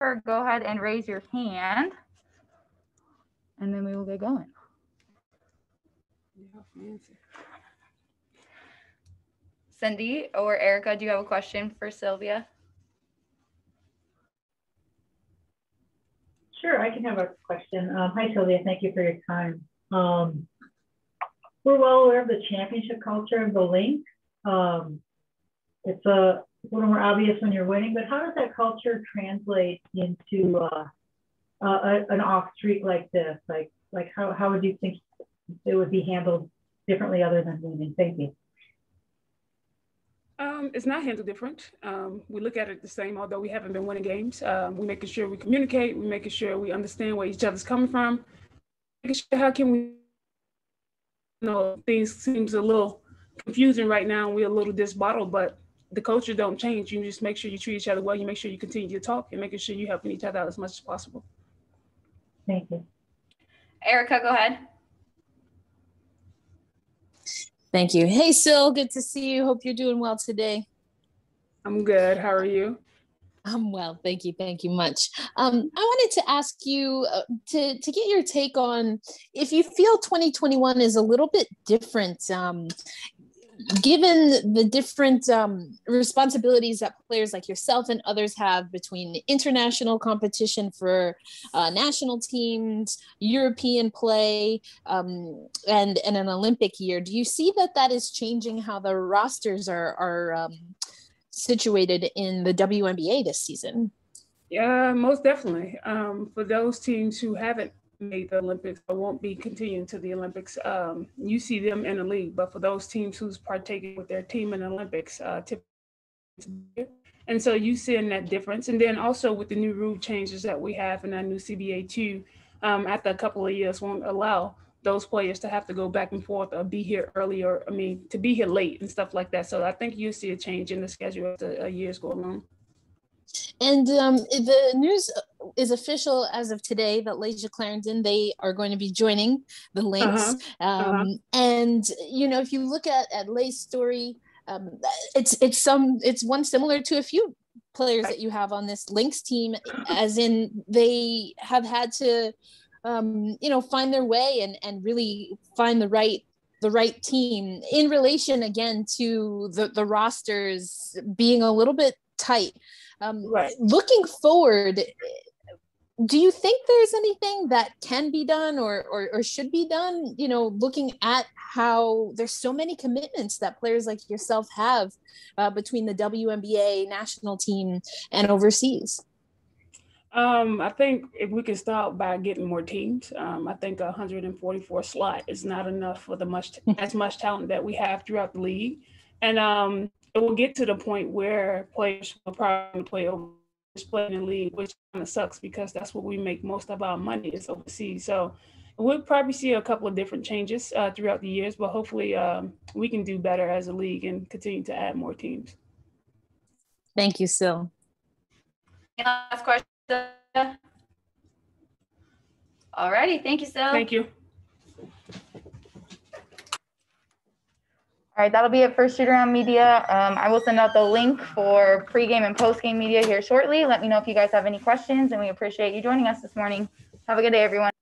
Jennifer, go ahead and raise your hand, and then we will get going. Cindy or Erica, do you have a question for Sylvia? Sure, I can have a question. Hi, Sylvia. Thank you for your time. We're well aware of the championship culture of the Lynx. It's a little more obvious when you're winning, but how does that culture translate into an off streak like this? Like how would you think it would be handled differently other than winning? Thank you. It's not handled different. We look at it the same, although we haven't been winning games. We're making sure we communicate. We're making sure we understand where each other's coming from. Making sure how can we, things seems a little confusing right now. We're a little disbottled, but the culture don't change. You just make sure you treat each other well. You make sure you continue to talk and making sure you're helping each other out as much as possible. Thank you. Erica, go ahead. Thank you. Hey, Sil, good to see you. Hope you're doing well today. I'm good. How are you? I'm well. Thank you. Thank you much. I wanted to ask you to get your take on if you feel 2021 is a little bit different, given the different responsibilities that players like yourself and others have between international competition for national teams, European play, and an Olympic year. Do you see that is changing how the rosters are situated in the WNBA this season? Yeah, most definitely. For those teams who haven't made the Olympics or won't be continuing to the Olympics, you see them in the league. But for those teams who's partaking with their team in the Olympics, and so you seeing that difference. And then also with the new rule changes that we have in our new CBA too, after a couple of years won't allow those players to have to go back and forth or be here early or, to be here late and stuff like that. So I think you see a change in the schedule as the years go along. And the news is official as of today that Lasia Clarendon, they are going to be joining the Lynx. And, if you look at Lay's story, it's one similar to a few players that you have on this Lynx team, as in they have had to, find their way and really find the right team in relation again to the rosters being a little bit tight. Looking forward, do you think there's anything that can be done or should be done, looking at how there's so many commitments that players like yourself have between the WNBA national team and overseas? I think if we can start by getting more teams, I think 144 slot is not enough for as much talent that we have throughout the league. And it will get to the point where players will probably play in the league, which kind of sucks because that's what we make most of our money is overseas. So we'll probably see a couple of different changes throughout the years, but hopefully we can do better as a league and continue to add more teams. Thank you, Sil. Last question. All righty. Thank you, Sil. Thank you. All right, that'll be it for Shootaround Media. I will send out the link for pregame and postgame media here shortly. Let me know if you guys have any questions, and we appreciate you joining us this morning. Have a good day, everyone.